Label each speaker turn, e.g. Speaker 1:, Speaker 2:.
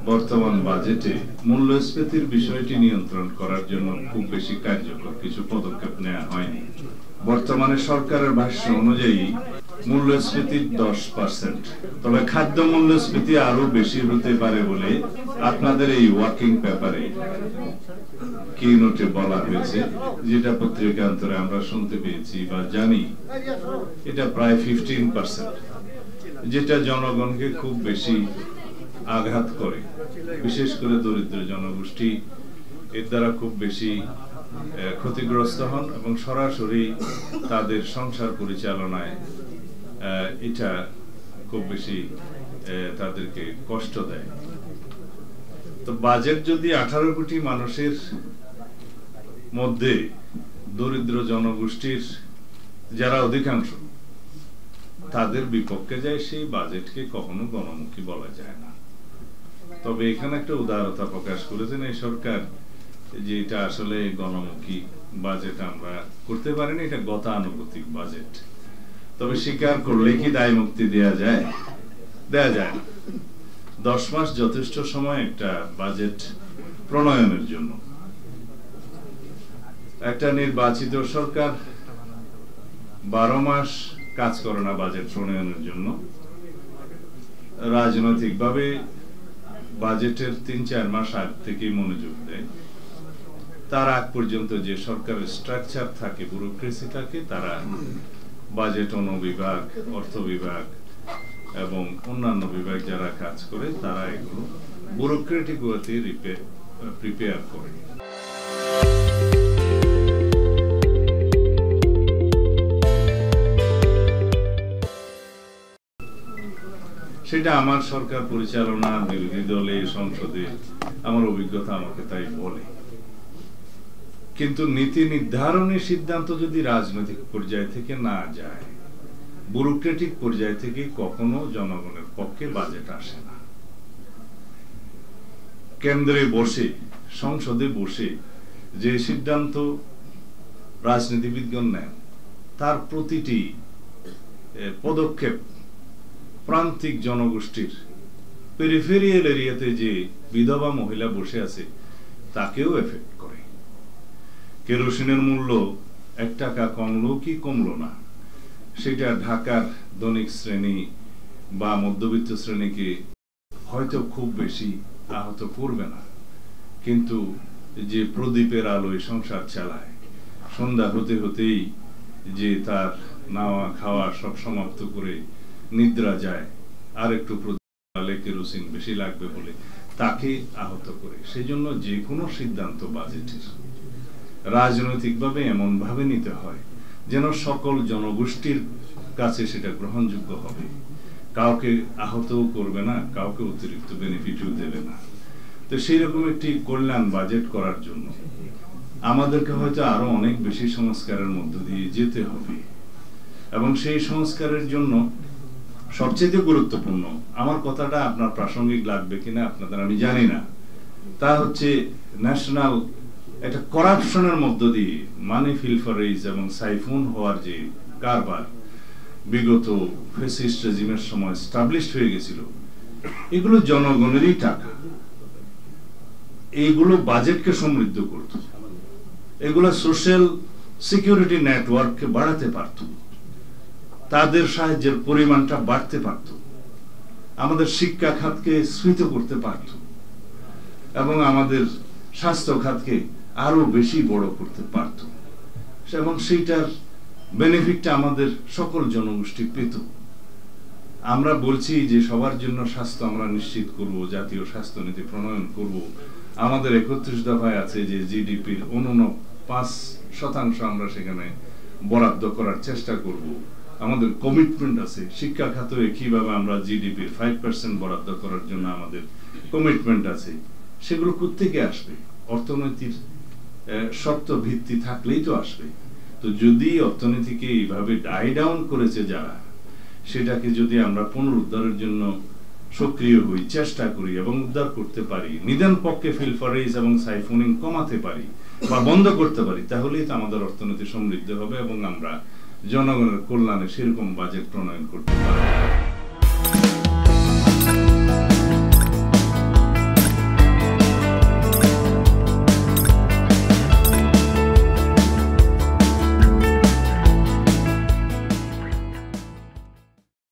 Speaker 1: বর্তমান বাজেটে মূল্যস্ফীতির বিষয়টি নিয়ন্ত্রণ করার জন্য খুব বেশি কার্যকর কিছু পদক্ষেপ নেওয়া হয়নি। বর্তমানে সরকারের ভাষ্য অনুযায়ী মূল্যস্ফীতি 10%, তবে খাদ্য মূল্যস্ফীতি আরো বেশি হতে পারে বলে আপনাদের এই ওয়ার্কিং পেপারে কি নোটে বলা হয়েছে, যেটা পত্রিকান্তরে আমরা শুনতে পেয়েছি বা জানি, এটা প্রায় 15%, যেটা জনগণকে খুব বেশি আঘাত করে, বিশেষ করে দরিদ্র জনগোষ্ঠী এর দ্বারা খুব বেশি ক্ষতিগ্রস্ত হন এবং সরাসরি তাদের সংসার পরিচালনায় এটা খুব বেশি তাদেরকে কষ্ট দেয়। তো বাজেট যদি 18 কোটি মানুষের মধ্যে দরিদ্র জনগোষ্ঠীর যারা অধিকাংশ তাদের বিপক্ষে যায়, সেই বাজেটকে কখনো গণমুখী বলা যায় না। তবে এখানে একটা উদারতা প্রকাশ করেছেন এই সরকার যে এটা আসলে গণমুখী বাজেট আমরা করতে পারিনি, এটা গতানুগতিক বাজেট। তবে স্বীকার করলে কি দায় মুক্তি দেয়া যায়? দেয়া যায় না। 10 মাস যথেষ্ট সময় একটা বাজেট প্রণয়নের জন্য। একটা নির্বাচিত সরকার 12 মাস কাজ করে না বাজেট প্রণয়নের জন্য। রাজনৈতিকভাবে বাজেটের 3-4 মাস আগ থেকে মনোযোগ দেয়। তার আগ পর্যন্ত যে সরকারের স্ট্রাকচার থাকে, ব্যুরোক্রেসি থাকে, তারা বাজেট অনুবিভাগ, অর্থ বিভাগ এবং অন্যান্য বিভাগ যারা কাজ করে তারা এগুলো ব্যুরোক্রেটিক ওয়েতে প্রিপেয়ার করে। সেটা আমার সরকার পরিচালনা, বিরোধী দলে, সংসদে আমার অভিজ্ঞতা আমাকে তাই বলে। কিন্তু নীতি নির্ধারণের সিদ্ধান্ত যদি রাজনৈতিক পর্যায় থেকে না যায়, ব্যুরোক্রেটিক পর্যায় থেকে কখনো জনগণের পক্ষে বাজেট আসে না। কেন্দ্রে বসে, সংসদে বসে যে সিদ্ধান্ত রাজনীতিবিদগণ নেন, তার প্রতিটি পদক্ষেপ প্রান্তিক জনগোষ্ঠীর, পেরিফেরিয়াল এরিয়াতে যে বিধবা মহিলা বসে আছে তাকেও এফেক্ট করে। কেরোসিনের মূল্য 1 টাকা কমলো কি কমলো না, সেটা ঢাকার ধনিক শ্রেণী বা মধ্যবিত্ত শ্রেণীকে হয়তো খুব বেশি আহত করবে না, কিন্তু যে প্রদীপের আলোয় সংসার চালায়, সন্ধ্যা হতে হতেই যে তার নাওয়া খাওয়া সব সমাপ্ত করে নিদ্রা যায়, আর একটু কেরোসিন বেশি লাগবে বলে তাকে আহত করে। সেই জন্য যে কোনো সিদ্ধান্ত বাজেটের রাজনৈতিকভাবে এমন ভাবে নিতে হয় যেন সকল জনগোষ্ঠীর কাছে সেটা গ্রহণযোগ্য হবে, কাউকে আহতও করবে না, কাউকে অতিরিক্ত বেনিফিটও দেবে না। তো সেই রকম একটি কল্যাণ বাজেট করার জন্য আমাদেরকে হয়তো আরো অনেক বেশি সংস্কারের মধ্য দিয়ে যেতে হবে। এবং সেই সংস্কারের জন্য সবচেয়ে গুরুত্বপূর্ণ, আমার কথাটা আপনার প্রাসঙ্গিক লাগবে কিনা আপনাদের আমি জানি না, তা হচ্ছে ন্যাশনাল একটা করাপশনের মধ্য দিয়ে মানি ফিলফারেজ এবং সাইফুন হওয়ার যে কারবার বিগত ফ্যাসিস্ট রেজিমের সময় এস্টাবলিশড হয়ে গেছিল, এগুলো জনগণেরই টাকা, এইগুলো বাজেটকে সমৃদ্ধ করত, এগুলো সোশ্যাল সিকিউরিটি নেটওয়ার্ককে বাড়াতে পারত, তাদের সাহায্যের পরিমাণটা বাড়তে পারত, আমাদের শিক্ষা খাতকে স্ফীত করতে পারত এবং আমাদের স্বাস্থ্য খাতকে আরো বেশি বড় করতে পারত, এবং সেইটার বেনিফিটটা আমাদের সকল জনগোষ্ঠী পেত। আমরা বলছি যে সবার জন্য স্বাস্থ্য আমরা নিশ্চিত করব, জাতীয় স্বাস্থ্য নীতি প্রণয়ন করব, আমাদের 31 দফায় আছে যে জিডিপির 5% আমরা সেখানে বরাদ্দ করার চেষ্টা করব, আমাদের কমিটমেন্ট আছে। শিক্ষা খাতে কিভাবে আমরা জিডিপির 5% বরাদ্দ করার জন্য আমাদের কমিটমেন্ট আছে। সেগুলো কোত্থেকে আসবে? অর্থনীতির শক্ত ভিত্তি থাকলেই তো আসবে। তো যদি অর্থনীতিকে এইভাবে ডাই ডাউন করেছে যারা, সেটাকে যদি আমরা পুনরুদ্ধারের জন্য সক্রিয় হই, চেষ্টা করি এবং উদ্ধার করতে পারি, নিদান পক্ষে ফিলফারেজ এবং সাইফুনিং কমাতে পারি বা বন্ধ করতে পারি, তাহলেই তো আমাদের অর্থনীতি সমৃদ্ধ হবে এবং আমরা জনগণের কল্যাণে সেরকম বাজেট প্রণয়ন করতে পারব।